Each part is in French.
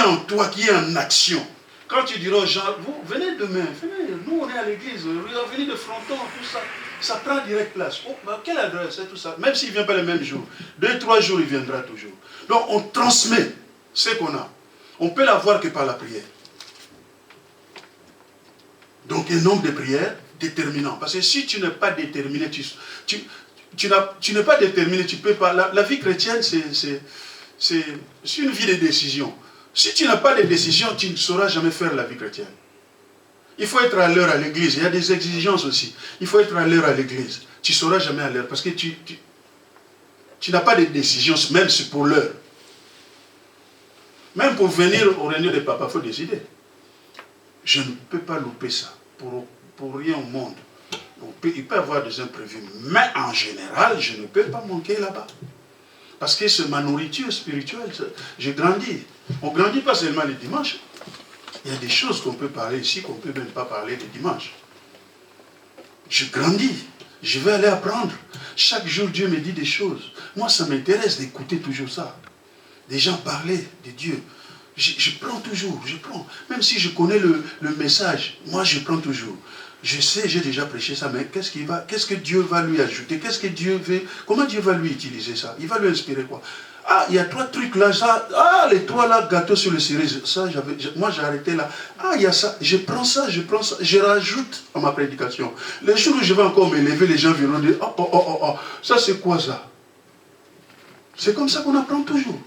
en toi, qui est en action. Quand tu diras aux gens, vous venez demain, venez, nous on est à l'église, venez de Fronton, tout ça. Ça prend direct place. Oh, bah, quelle adresse et tout ça. Même s'il ne vient pas le même jour. 2-3 jours, il viendra toujours. Donc on transmet ce qu'on a. On peut l'avoir que par la prière. Donc un nombre de prières déterminant. Parce que si tu n'es pas déterminé, tu n'es pas déterminé, tu ne peux pas. La vie chrétienne, c'est une vie de décision. Si tu n'as pas de décision, tu ne sauras jamais faire la vie chrétienne. Il faut être à l'heure à l'église. Il y a des exigences aussi. Il faut être à l'heure à l'église. Tu ne sauras jamais à l'heure. Parce que tu n'as pas de décision, même si pour l'heure. Même pour venir au réunion des papas, il faut décider. Je ne peux pas louper ça. Pour rien au monde. Il peut y avoir des imprévus. Mais en général, je ne peux pas manquer là-bas. Parce que c'est ma nourriture spirituelle. J'ai grandi. On ne grandit pas seulement les dimanches. Il y a des choses qu'on peut parler ici qu'on ne peut même pas parler les dimanches. Je grandis. Je vais aller apprendre. Chaque jour, Dieu me dit des choses. Moi, ça m'intéresse d'écouter toujours ça. Des gens parler de Dieu. Je prends toujours, je prends. Même si je connais le message, moi je prends toujours. Je sais, j'ai déjà prêché ça, mais qu'est-ce que Dieu va lui ajouter? Qu'est-ce que Dieu veut? Comment Dieu va lui utiliser ça? Il va lui inspirer quoi? Ah, il y a 3 trucs là, ça. Ah, les 3 là, gâteaux sur le cerise. Ça, moi j'ai arrêté là. Ah, il y a ça. Je prends ça. Je rajoute à ma prédication. Les jours où je vais encore m'élever, les gens viendront dire, oh, ça c'est quoi ça? C'est comme ça qu'on apprend toujours.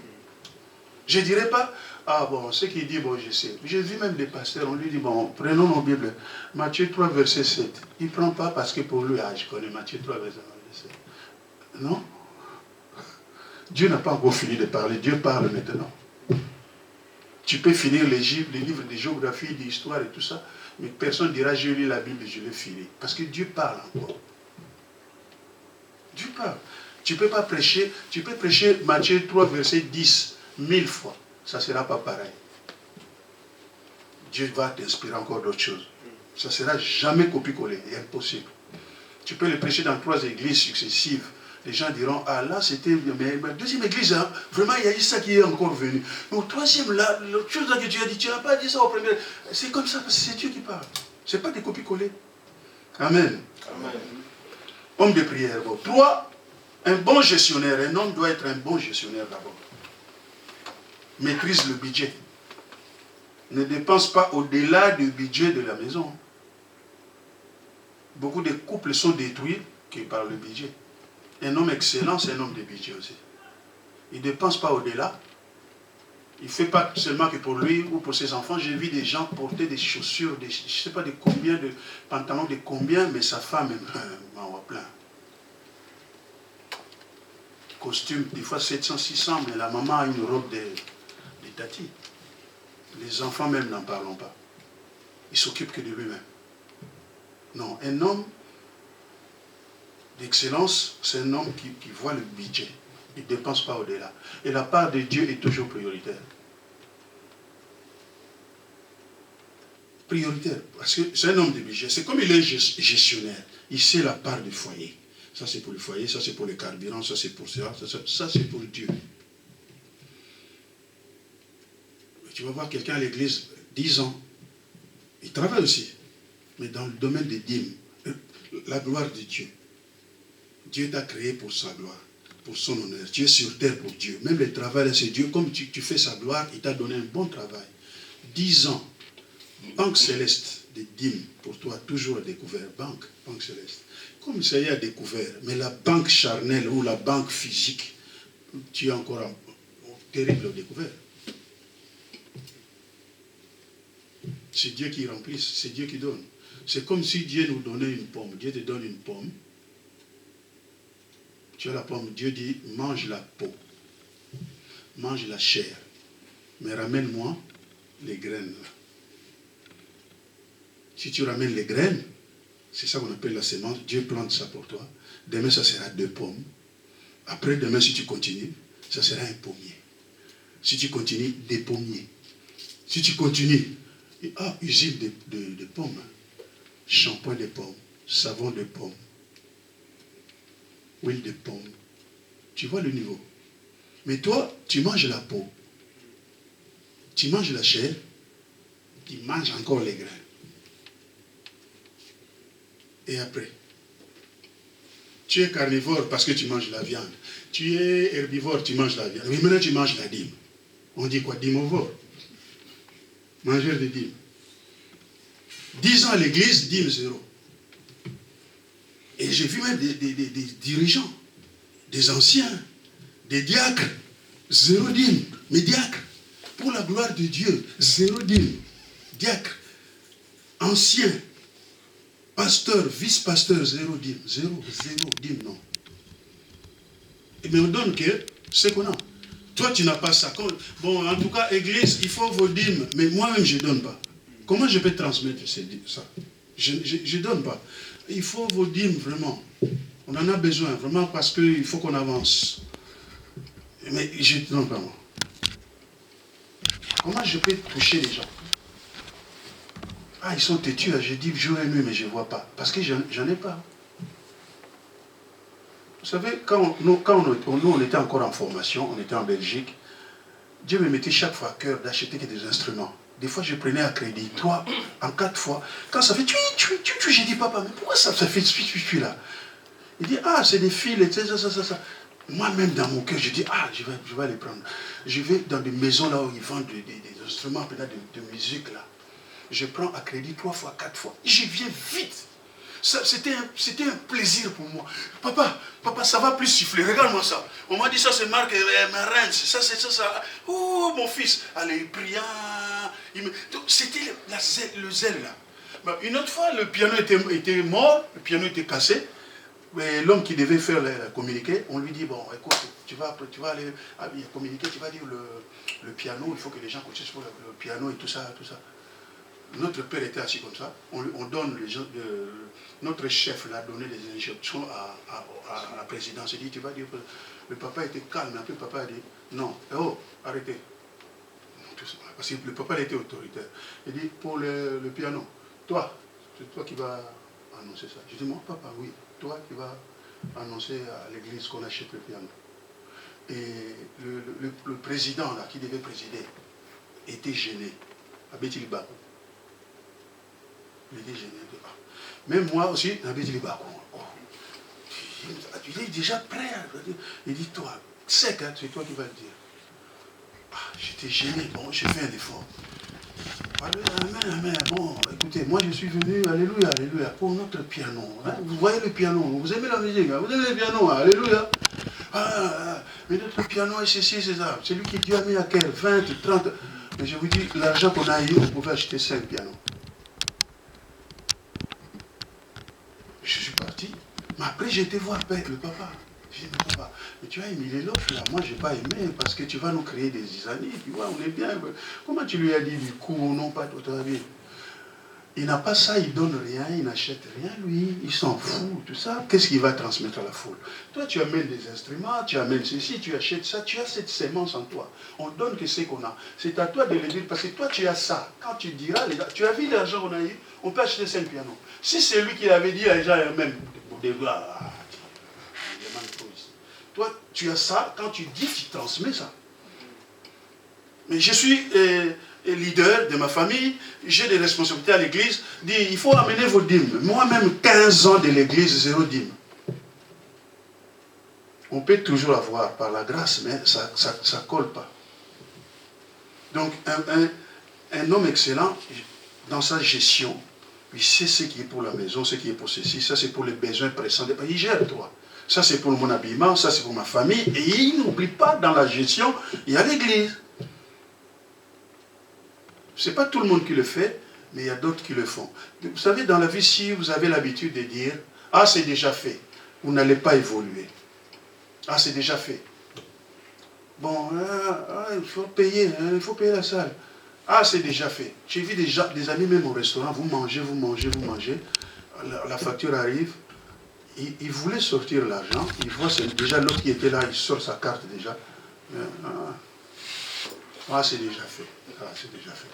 Je ne dirais pas, ah bon, ce qu'il dit, bon, je sais. J'ai vu même des pasteurs, on lui dit, bon, prenons nos Bibles. Matthieu 3, verset 7. Il ne prend pas parce que pour lui, je connais Matthieu 3, verset 7. Non? Dieu n'a pas encore fini de parler, Dieu parle maintenant. Tu peux finir les livres de géographie, d'histoire et tout ça, mais personne ne dira, j'ai lu la Bible, je l'ai fini. Parce que Dieu parle encore. Dieu parle. Tu ne peux pas prêcher, tu peux prêcher Matthieu 3, verset 10, 1000 fois. Ça ne sera pas pareil. Dieu va t'inspirer encore d'autres choses. Ça ne sera jamais copier-coller, c'est impossible. Tu peux le prêcher dans 3 églises successives. Les gens diront, ah là c'était, mais ma deuxième église, hein, vraiment il y a eu ça qui est encore venu. Mais au troisième, là, l'autre chose là que tu as dit, tu n'as pas dit ça au premier. C'est comme ça, parce que c'est Dieu qui parle. Ce n'est pas des copier-coller. Amen. Amen. Homme de prière. Bon. 3, un bon gestionnaire. Un homme doit être un bon gestionnaire d'abord. Maîtrise le budget. Ne dépense pas au-delà du budget de la maison. Beaucoup de couples sont détruits par le budget. Un homme excellent, c'est un homme de budget aussi. Il ne dépense pas au-delà. Il ne fait pas seulement que pour lui ou pour ses enfants. J'ai vu des gens porter des chaussures, je ne sais pas de combien, de pantalons de combien, mais sa femme m'en voit plein. Costume, des fois 700, 600, mais la maman a une robe de tati. Les enfants même n'en parlent pas. Il ne s'occupe que de lui-même. Non, un homme d'excellence, c'est un homme qui voit le budget. Il ne dépense pas au-delà. Et la part de Dieu est toujours prioritaire. Prioritaire. Parce que c'est un homme de budget. C'est comme il est gestionnaire. Il sait la part du foyer. Ça c'est pour le foyer, ça c'est pour le carburant, ça c'est pour ça, ça c'est pour Dieu. Tu vas voir quelqu'un à l'église, 10 ans. Il travaille aussi. Mais dans le domaine des dîmes, la gloire de Dieu. Dieu t'a créé pour sa gloire, pour son honneur. Tu es sur terre pour Dieu. Même le travail, c'est Dieu. Comme tu fais sa gloire, il t'a donné un bon travail. 10 ans. Banque céleste des dîmes, pour toi, toujours à découvert. Banque céleste. Comme ça y est à découvert. Mais la banque charnelle ou la banque physique, tu es encore en terrible découvert. C'est Dieu qui remplit, c'est Dieu qui donne. C'est comme si Dieu nous donnait une pomme. Dieu te donne une pomme. Tu as la pomme. Dieu dit, mange la peau. Mange la chair. Mais ramène-moi les graines. Si tu ramènes les graines, c'est ça qu'on appelle la semence. Dieu plante ça pour toi. Demain, ça sera 2 pommes. Après, demain, si tu continues, ça sera un pommier. Si tu continues, des pommiers. Si tu continues, usine de pommes. Shampoing de pommes. Savon de pommes. Huile de pommes. Tu vois le niveau. Mais toi, tu manges la peau. Tu manges la chair, tu manges encore les grains. Et après, tu es carnivore parce que tu manges la viande. Tu es herbivore, tu manges la viande. Mais maintenant tu manges la dîme. On dit quoi? Dimivore. Mangeur de dîme. 10 ans à l'église, dîme zéro. Et j'ai vu même des dirigeants, des anciens, des diacres, zéro dîme. Mais diacres, pour la gloire de Dieu, zéro dîme. Diacre, ancien, pasteur, vice-pasteur, zéro dîme. Zéro dîme, non. Mais on donne que ce qu'on a. Toi, tu n'as pas ça. Bon, en tout cas, église, il faut vos dîmes. Mais moi-même, je ne donne pas. Comment je peux transmettre ça? Je ne donne pas. Il faut vos dîmes, vraiment. On en a besoin, vraiment, parce qu'il faut qu'on avance. Mais je ne donne pas, moi. Comment je peux toucher les gens? Ah, ils sont têtus. Je dis jour et nuit, mais je ne vois pas. Parce que j'en ai pas. Vous savez, quand nous, on était encore en formation, on était en Belgique, Dieu me mettait chaque fois à cœur d'acheter des instruments. Des fois, je prenais à crédit 3, en 4 fois. Quand ça fait j'ai dit, papa, mais pourquoi ça fait là? Il dit, ah, c'est des fils, ça. Moi-même, dans mon cœur, je dis, ah, je vais les prendre. Je vais dans des maisons là où ils vendent des instruments de musique là. Je prends à crédit 3 fois, 4 fois. Je viens vite. C'était un plaisir pour moi. Papa, ça va plus siffler. Regarde-moi ça. On m'a dit ça, c'est Marc Marens. Ça, c'est ça. Oh, mon fils. Allez, priant. C'était le zèle là. Une autre fois, le piano était mort, le piano était cassé. L'homme qui devait faire la communiqué, on lui dit, bon, écoute, tu vas aller communiquer, tu vas dire le piano, il faut que les gens coachent sur le piano et tout ça. Notre père était assis comme ça, on donne notre chef l'a donné des instructions à la présidence. Il dit, tu vas dire que le papa était calme, après le papa a dit, non, arrêtez. Parce que le papa était autoritaire. Il dit, pour le piano, c'est toi qui vas annoncer ça. Je dis, moi, papa, oui, toi qui vas annoncer à l'église qu'on achète le piano. Et le président là, qui devait présider était gêné. À Béthili Bakou. Il était gêné. Même moi aussi, à Béthili Bakou. Il est déjà prêt. Il dit, toi, sec, hein, c'est toi qui vas le dire. J'étais gêné. Bon, j'ai fait un effort. Amen. Bon, écoutez, moi je suis venu, alléluia, pour notre piano. Hein? Vous voyez le piano, vous aimez la musique, hein? Vous aimez le piano, hein? Alléluia. Mais notre piano est ceci, c'est ça. C'est lui qui Dieu a mis à quel 20, 30. Mais je vous dis, l'argent qu'on a eu, on pouvait acheter 5 pianos. Je suis parti. Mais après, j'ai été voir le papa. J'ai dit, papa, mais tu as aimé l'offre là. Moi, je n'ai pas aimé parce que tu vas nous créer des années. Tu vois, on est bien. Comment tu lui as dit du coup, non, pas tout à fait. Il n'a pas ça, il donne rien, il n'achète rien, lui. Il s'en fout, tout ça. Qu'est-ce qu'il va transmettre à la foule? Toi, tu amènes des instruments, tu amènes ceci, tu achètes ça. Tu as cette sémence en toi. On donne que ce qu'on a. C'est à toi de le dire parce que toi, tu as ça. Quand tu diras, les gars, tu as vu l'argent qu'on a eu, on peut acheter 5 pianos. Si c'est lui qui l'avait dit, les gens eux-mêmes, pour des gars, toi, tu as ça, quand tu dis, tu transmets ça. Mais je suis leader de ma famille, j'ai des responsabilités à l'église, dit, il faut amener vos dîmes. Moi-même, 15 ans de l'église, 0 dîme. On peut toujours avoir par la grâce, mais ça ne colle pas. Donc, un homme excellent, dans sa gestion, il sait ce qui est pour la maison, ce qui est pour ceci, ça c'est pour les besoins pressants. Il gère, toi. Ça c'est pour mon habillement, ça c'est pour ma famille. Et il n'oublie pas, dans la gestion, il y a l'église. Ce n'est pas tout le monde qui le fait, mais il y a d'autres qui le font. Vous savez, dans la vie, si vous avez l'habitude de dire, ah c'est déjà fait, vous n'allez pas évoluer. Ah c'est déjà fait. Bon, il faut payer la salle. Ah c'est déjà fait. J'ai vu des amis même au restaurant, vous mangez. La facture arrive. Il voulait sortir l'argent, il voit déjà l'autre qui était là, il sort sa carte déjà. C'est déjà fait. C'est déjà fait.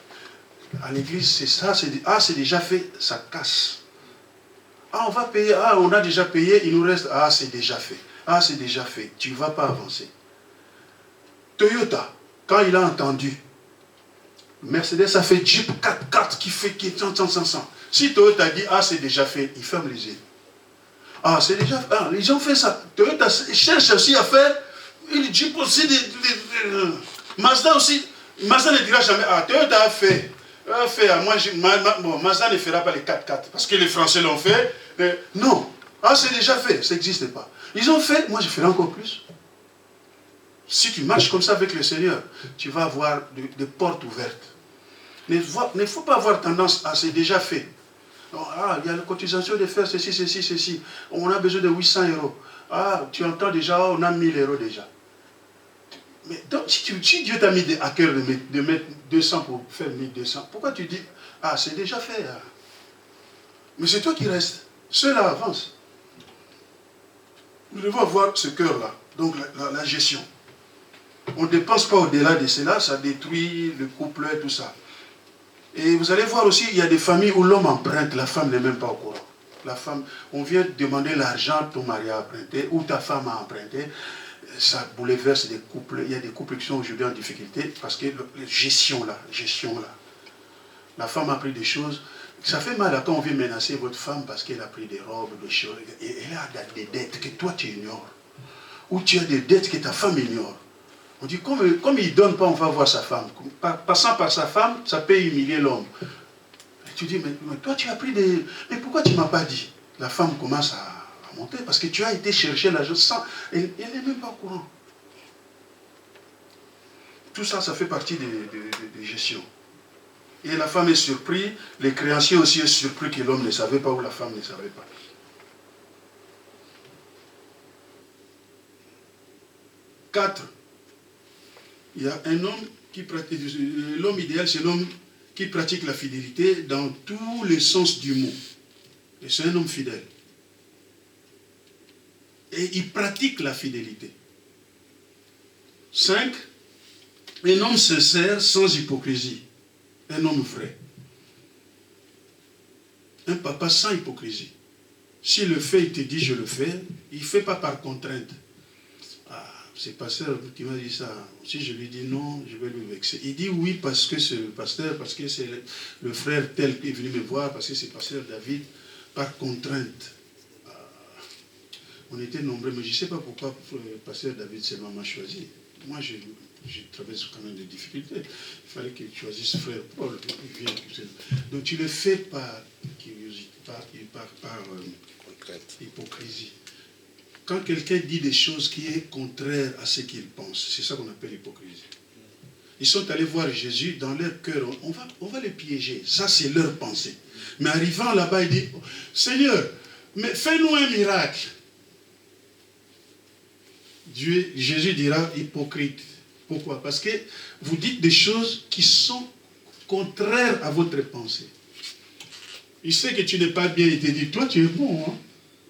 À l'église, c'est ça, c'est déjà fait, ça casse. On va payer, on a déjà payé, il nous reste, c'est déjà fait. C'est déjà fait, tu ne vas pas avancer. Toyota, quand il a entendu Mercedes, ça fait Jeep 4x4 qui fait 100. Si Toyota dit, ah, c'est déjà fait, il ferme les yeux. Ah, c'est déjà fait. Ah, ils ont fait ça. Toyota cherche aussi à faire. Il Jeep aussi, Mazda aussi. Mazda ne dira jamais, ah, Toyota a fait. Bon, Mazda ne fera pas les 4x4 parce que les Français l'ont fait. Mais non. Ah, c'est déjà fait. Ça n'existe pas. Ils ont fait, moi je ferai encore plus. Si tu marches comme ça avec le Seigneur, tu vas avoir des portes ouvertes. Il ne faut pas avoir tendance à c'est déjà fait. Ah, il y a la cotisation de faire ceci. On a besoin de 800 €. Ah, tu entends déjà, on a 1000 € déjà. Mais donc, si Dieu t'a mis à cœur de mettre 200 pour faire 1200, pourquoi tu dis, ah, c'est déjà fait. Hein. Mais c'est toi qui restes. Ceux-là avancent. Nous devons avoir ce cœur-là. Donc, la gestion. On ne dépense pas au-delà de cela, ça détruit le couple et tout ça. Et vous allez voir aussi, il y a des familles où l'homme emprunte, la femme n'est même pas au courant. La femme, on vient demander l'argent, ton mari a emprunté, ou ta femme a emprunté. Ça bouleverse des couples. Il y a des couples qui sont aujourd'hui en difficulté parce que la gestion là. La femme a pris des choses. Ça fait mal quand on vient menacer votre femme parce qu'elle a pris des robes, des choses. Et elle a des dettes que toi tu ignores. Ou tu as des dettes que ta femme ignore. On dit, comme il ne donne pas, on va voir sa femme. Passant par sa femme, ça peut humilier l'homme. Et tu dis, mais toi tu as pris des... Mais pourquoi tu ne m'as pas dit? La femme commence à monter parce que tu as été chercher l'argent sans... Elle n'est même pas au courant. Tout ça, ça fait partie des gestions. Et la femme est surprise, les créanciers aussi sont surpris que l'homme ne savait pas ou la femme ne savait pas. 4. Il y a un homme qui pratique, l'homme idéal, c'est l'homme qui pratique la fidélité dans tous les sens du mot. Et c'est un homme fidèle. Et il pratique la fidélité. 5. Un homme sincère sans hypocrisie. Un homme vrai. Un papa sans hypocrisie. S'il le fait, il te dit je le fais. Il ne fait pas par contrainte. C'est le pasteur qui m'a dit ça. Si je lui dis non, je vais lui vexer. Il dit oui parce que c'est le pasteur, parce que c'est le frère tel qui est venu me voir, parce que c'est le pasteur David, par contrainte. On était nombreux, mais je ne sais pas pourquoi le pasteur David seulement m'a choisi. Moi, je traverse quand même des difficultés. Il fallait qu'il choisisse frère Paul. Donc tu le fais par curiosité, par hypocrisie. Quand quelqu'un dit des choses qui sont contraires à ce qu'il pense, c'est ça qu'on appelle l'hypocrisie. Ils sont allés voir Jésus dans leur cœur, on va les piéger, ça c'est leur pensée. Mais arrivant là-bas, il dit, Seigneur, mais fais-nous un miracle. Jésus dira, hypocrite. Pourquoi? Parce que vous dites des choses qui sont contraires à votre pensée. Il sait que tu n'es pas bien, il te dit, toi tu es bon, hein?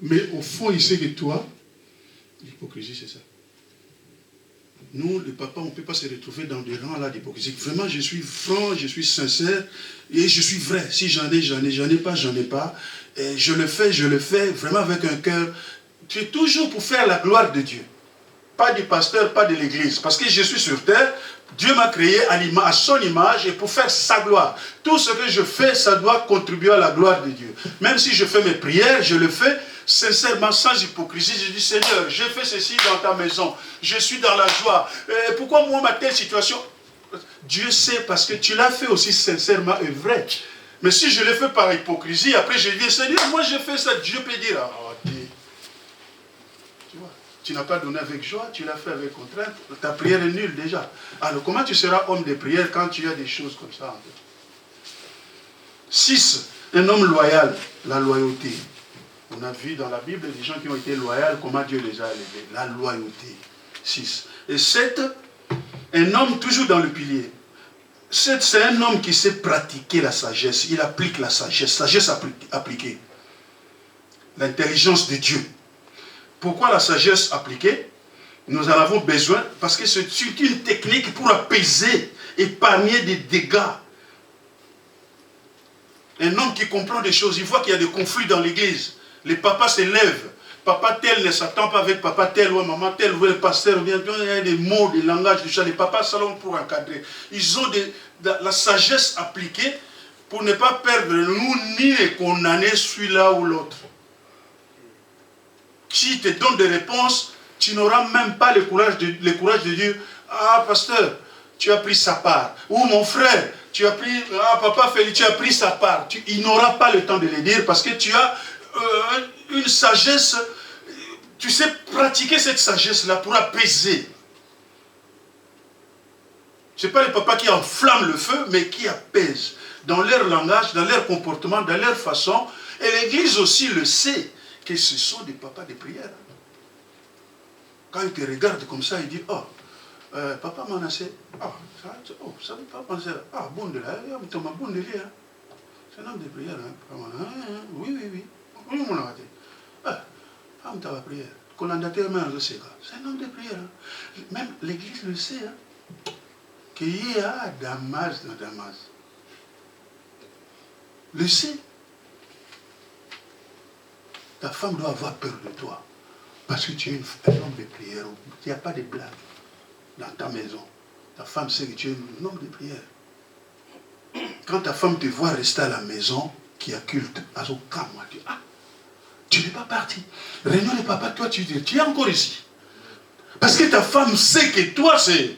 Mais au fond, il sait que toi, l'hypocrisie, c'est ça. Nous, les papas, on ne peut pas se retrouver dans des rangs là d'hypocrisie. Vraiment, je suis franc, je suis sincère et je suis vrai. Si j'en ai, j'en ai pas, j'en ai pas. Et je le fais vraiment avec un cœur. Tu es toujours pour faire la gloire de Dieu. Pas du pasteur, pas de l'église. Parce que je suis sur terre, Dieu m'a créé à son image et pour faire sa gloire. Tout ce que je fais, ça doit contribuer à la gloire de Dieu. Même si je fais mes prières, je le fais sincèrement, sans hypocrisie. Je dis, Seigneur, j'ai fait ceci dans ta maison. Je suis dans la joie. Pourquoi moi, ma telle situation? Dieu sait parce que tu l'as fait aussi sincèrement et vrai. Mais si je le fais par hypocrisie, après je dis, Seigneur, moi j'ai fait ça. Dieu peut dire, tu vois, tu n'as pas donné avec joie, tu l'as fait avec contrainte. Ta prière est nulle déjà. Alors comment tu seras homme de prière quand tu as des choses comme ça? 6. Un homme loyal, la loyauté. On a vu dans la Bible des gens qui ont été loyaux, comment Dieu les a élevés. La loyauté. 6. Et 7, un homme toujours dans le pilier. 7, c'est un homme qui sait pratiquer la sagesse. Il applique la sagesse. Sagesse appliquée. L'intelligence de Dieu. Pourquoi la sagesse appliquée? Nous en avons besoin parce que c'est une technique pour apaiser, épargner des dégâts. Un homme qui comprend des choses, il voit qu'il y a des conflits dans l'église. Les papas se lèvent. Papa tel ne s'attend pas avec papa tel ou maman tel ou le pasteur. Il y a des mots, des langages, des choses. Les papas salon pour encadrer. Ils ont la sagesse appliquée pour ne pas perdre nous ni les condamner celui-là ou l'autre. S'il te donne des réponses, tu n'auras même pas le courage de dire « Ah, pasteur, tu as pris sa part. » Ou « Mon frère, tu as pris... Ah, papa Félix, tu as pris sa part. » Il n'aura pas le temps de le dire parce que tu as une sagesse. Tu sais pratiquer cette sagesse-là pour apaiser. Ce n'est pas les papas qui enflamment le feu, mais qui apaisent. Dans leur langage, dans leur comportement, dans leur façon. Et l'Église aussi le sait, que ce sont des papas de prière. Quand il te regarde comme ça, il dit, oh, papa Manassé, ça ne veut pas penser, bon de là, bon de là. C'est un homme de prière, hein. Oui. Oui, mon ami. Femme de prière. C'est un homme de prière. Hein. Même l'Église le sait, hein. Qu'il y a Damas dans Damas. Le sait. Ta femme doit avoir peur de toi. Parce que tu es un homme de prière. Il n'y a pas de blague dans ta maison. Ta femme sait que tu es un homme de prière. Quand ta femme te voit rester à la maison, qui a culte, à son camp, tu dis, tu n'es pas parti. Réunion de papa, toi, tu dis, tu es encore ici. Parce que ta femme sait que toi, c'est...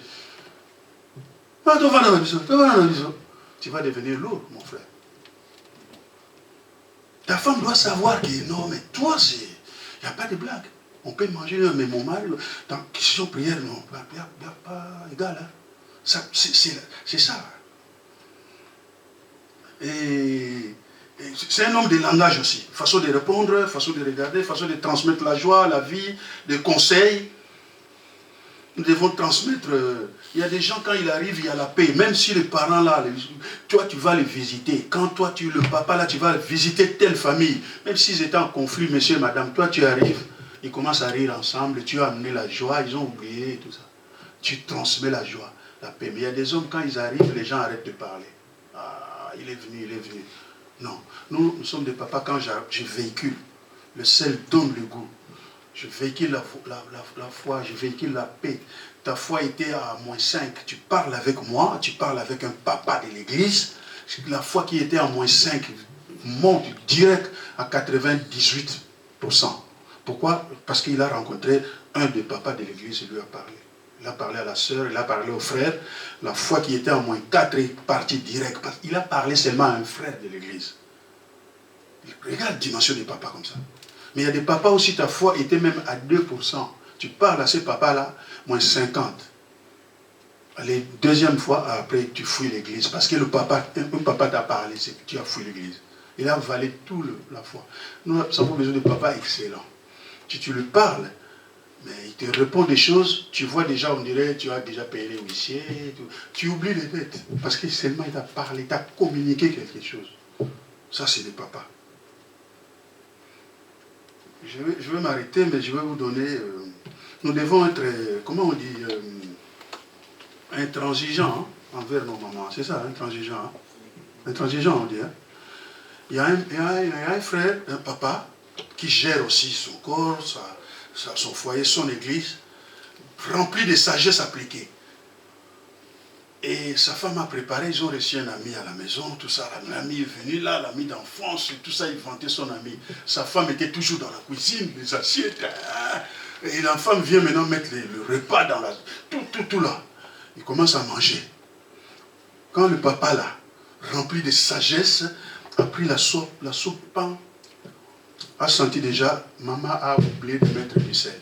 Tu vas devenir lourd, mon frère. Ta femme doit savoir que non, mais toi, c'est... Il n'y a pas de blague. On peut manger, mais mon mari, dans question prière, non, il n'y a pas égal. Hein. C'est ça. Et c'est un homme de langage aussi. Façon de répondre, façon de regarder, façon de transmettre la joie, la vie, des conseils. Nous devons transmettre... il y a des gens, quand il arrive, il y a la paix. Même si les parents là, toi tu vas les visiter. Quand toi, le papa là, tu vas visiter telle famille. Même s'ils étaient en conflit, monsieur et madame, toi tu arrives, ils commencent à rire ensemble, tu as amené la joie, ils ont oublié tout ça. Tu transmets la joie, la paix. Mais il y a des hommes, quand ils arrivent, les gens arrêtent de parler. Ah, il est venu. Non, nous sommes des papas, quand je véhicule, le sel donne le goût. Je véhicule la foi, je véhicule la paix. Ta foi était à -5. Tu parles avec moi, tu parles avec un papa de l'église. La foi qui était à -5 monte direct à 98%. Pourquoi? Parce qu'il a rencontré un des papas de l'église et lui a parlé. Il a parlé à la sœur, il a parlé au frère. La foi qui était à -4 est partie direct. Il a parlé seulement à un frère de l'église. Regarde la dimension des papas comme ça. Mais il y a des papas aussi, ta foi était même à 2%. Tu parles à ces papas-là, -50. Allez, deuxième fois, après, tu fouilles l'église. Parce que un papa t'a parlé, c'est que tu as fouillé l'église. Il a avalé tout la foi. Nous avons besoin de papas excellents. Tu lui parles, mais il te répond des choses, tu vois déjà, on dirait, tu as déjà payé les huissiers. Tu oublies les dettes. Parce que seulement il t'a parlé, il t'a communiqué quelque chose. Ça, c'est des papas. Je vais m'arrêter, mais je vais vous donner... nous devons être, comment on dit, intransigeants envers nos mamans. C'est ça, intransigeants. Hein? Intransigeants, on dit. Hein? Il y a un frère, un papa, qui gère aussi son corps, son foyer, son église, rempli de sagesse appliquée. Et sa femme a préparé, ils ont reçu un ami à la maison, tout ça. L'ami est venu là, l'ami d'enfance, tout ça, il vantait son ami. Sa femme était toujours dans la cuisine, les assiettes. Et la femme vient maintenant mettre le repas dans la... Tout là. Il commence à manger. Quand le papa là, rempli de sagesse, a pris la soupe pain, a senti déjà, maman a oublié de mettre du sel.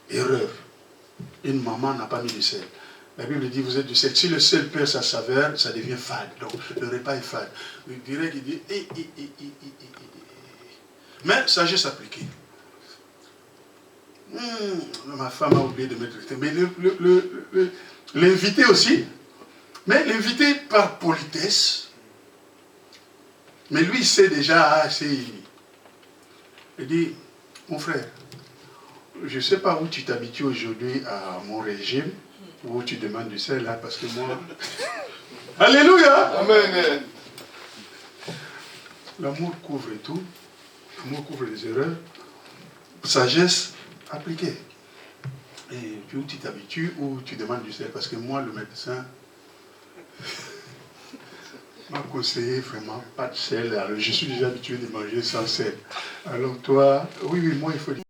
Erreur. Une maman n'a pas mis du sel. La Bible dit, vous êtes du sel. Si le sel perd sa saveur, ça devient fade. Donc, le repas est fade. Il dirait qu'il dit, mais sagesse appliquée. Ma femme a oublié de mettre du sel. Mais l'invité aussi. Mais l'invité par politesse. Mais lui, il sait déjà, il dit, mon frère, je ne sais pas où tu t'habitues aujourd'hui à mon régime, où tu demandes du sel, là, parce que moi... Alléluia! Amen. L'amour couvre tout. L'amour couvre les erreurs. Sagesse appliquée. Et puis où tu t'habitues, où tu demandes du sel, parce que moi, le médecin, m'a conseillé vraiment pas de sel. Alors, je suis déjà habitué de manger sans sel. Alors toi, oui, moi, il faut dire.